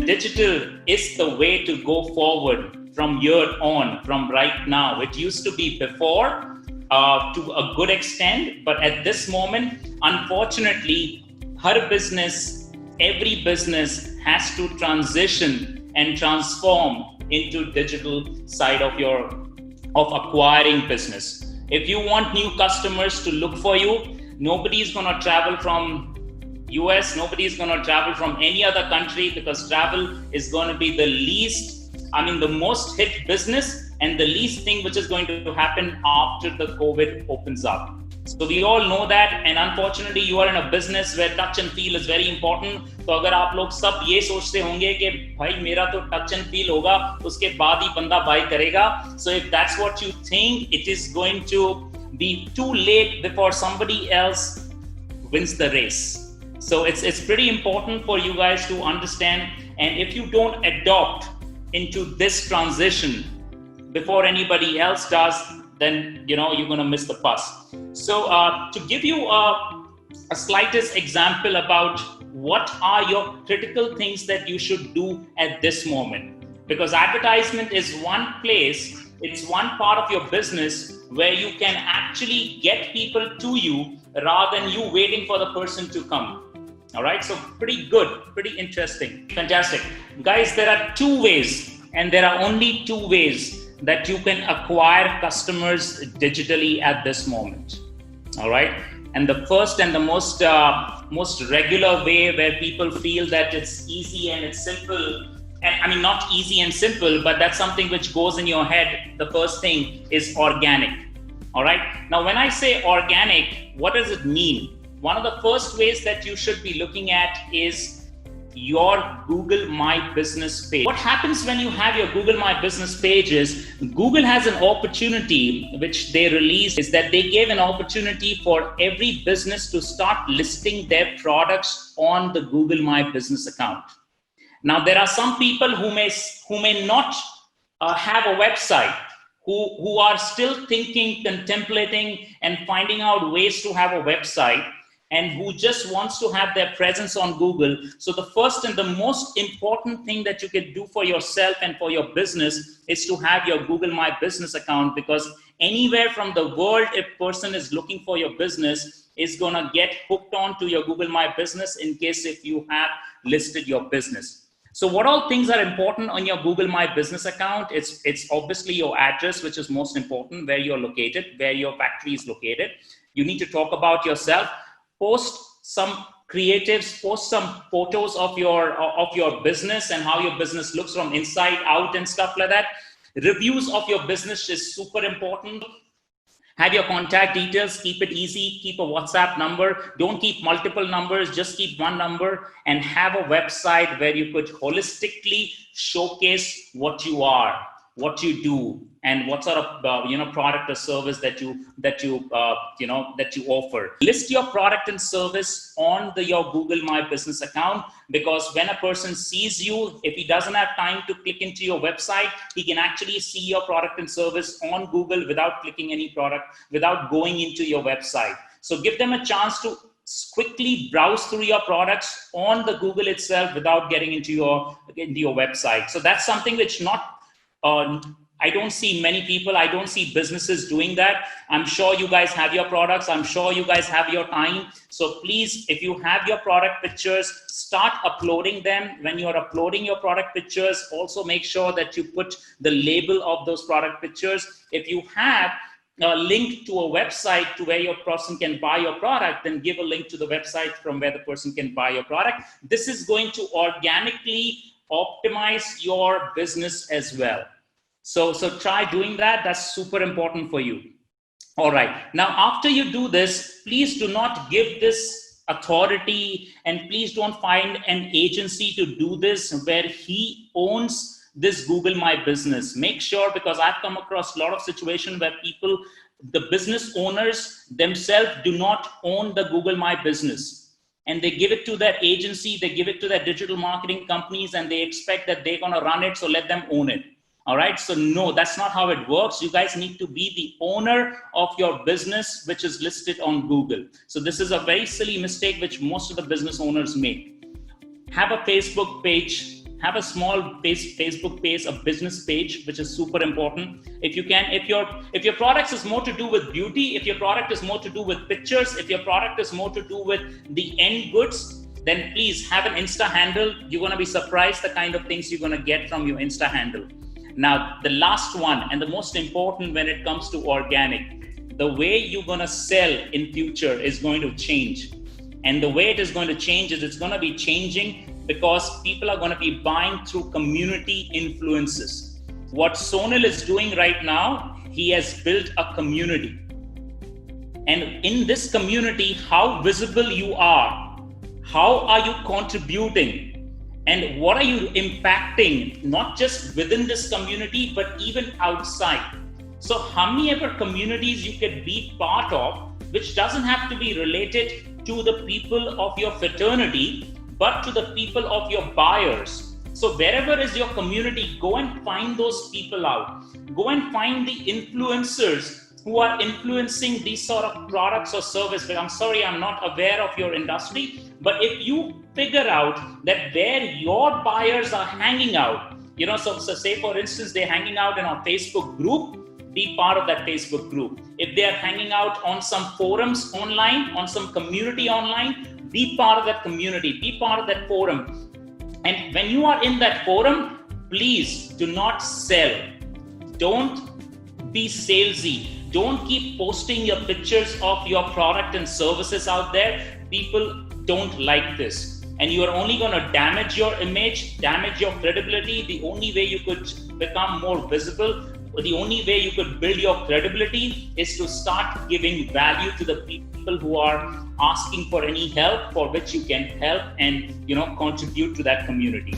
Digital is the way to go forward from here on, from right now. It used to be before to a good extent, but at this moment, unfortunately, every business has to transition and transform into digital side of acquiring business. If you want new customers to look for you, nobody is going to travel from US, nobody is going to travel from any other country, because travel is going to be the most hit business and the least thing which is going to happen after the COVID opens up. So we all know that, and unfortunately you are in a business where touch and feel is very important. तो अगर आप लोग सब ये सोचते होंगे कि भाई मेरा तो touch and feel होगा, उसके बाद ही बंदा buy करेगा. So if that's what you think, it is going to be too late before somebody else wins the race. So it's pretty important for you guys to understand, and if you don't adopt into this transition before anybody else does, then you're going to miss the bus. So to give you a slightest example about what are your critical things that you should do at this moment, because advertisement is one place, it's one part of your business where you can actually get people to you rather than you waiting for the person to come. All right, so pretty good, pretty interesting, fantastic. Guys, there are two ways, and there are only two ways that you can acquire customers digitally at this moment. All right, and the first and the most regular way where people feel that it's easy and it's simple, and not easy and simple, but that's something which goes in your head. The first thing is organic. All right, now when I say organic, what does it mean? One of the first ways that you should be looking at is your Google My Business page. What happens when you have your Google My Business page is Google has an opportunity which they released, is that they gave an opportunity for every business to start listing their products on the Google My Business account. Now, there are some people who may not have a website, who are still thinking, contemplating, and finding out ways to have a website, and who just wants to have their presence on Google. So the first and the most important thing that you can do for yourself and for your business is to have your Google My Business account, because anywhere from the world, if person is looking for your business, is gonna get hooked on to your Google My Business in case if you have listed your business. So what all things are important on your Google My Business account? It's obviously your address, which is most important, where you're located, where your factory is located. You need to talk about yourself. Post some creatives, post some photos of your business and how your business looks from inside out and stuff like that. Reviews of your business is super important. Have your contact details, keep it easy, keep a WhatsApp number. Don't keep multiple numbers, just keep one number, and have a website where you could holistically showcase what you are, what you do, and what sort of product or service that you offer. List your product and service on your Google My Business account, because when a person sees you, if he doesn't have time to click into your website, he can actually see your product and service on Google without clicking any product, without going into your website. So give them a chance to quickly browse through your products on the Google itself without getting into your website. So that's something which I don't see many people, I don't see businesses doing that. I'm sure you guys have your products. I'm sure you guys have your time. So please, if you have your product pictures, start uploading them. When you're uploading your product pictures, also make sure that you put the label of those product pictures. If you have a link to a website to where your person can buy your product, then give a link to the website from where the person can buy your product. This is going to organically optimize your business as well. So try doing that. That's super important for you. All right. Now, after you do this, please do not give this authority, and please don't find an agency to do this where he owns this Google My Business. Make sure, because I've come across a lot of situations where people, the business owners themselves, do not own the Google My Business. And they give it to their agency, they give it to their digital marketing companies, and they expect that they're going to run it, so let them own it. All right. So no, that's not how it works. You guys need to be the owner of your business, which is listed on Google. So this is a very silly mistake which most of the business owners make. Have a Facebook page, have a small Facebook page, a business page, which is super important. If you can, if your product is more to do with beauty, if your product is more to do with pictures, if your product is more to do with the end goods, then please have an Insta handle. You're going to be surprised the kind of things you're going to get from your Insta handle. Now, the last one and the most important when it comes to organic, the way you're going to sell in future is going to change. And the way it is going to change is it's going to be changing because people are going to be buying through community influences. What Sonal is doing right now, he has built a community. And in this community, how visible you are, how are you contributing? And what are you impacting, not just within this community, but even outside? So how many ever communities you can be part of, which doesn't have to be related to the people of your fraternity, but to the people of your buyers. So wherever is your community, go and find those people out. Go and find the influencers who are influencing these sort of products or services. I'm sorry, I'm not aware of your industry, but if you figure out that where your buyers are hanging out, so say for instance, they're hanging out in a Facebook group, be part of that Facebook group. If they're hanging out on some forums online, on some community online, be part of that community, be part of that forum. And when you are in that forum, please do not sell. Don't be salesy. Don't keep posting your pictures of your product and services out there. People don't like this. And you are only going to damage your image, damage your credibility. The only way you could become more visible, or the only way you could build your credibility is to start giving value to the people who are asking for any help, for which you can help and contribute to that community.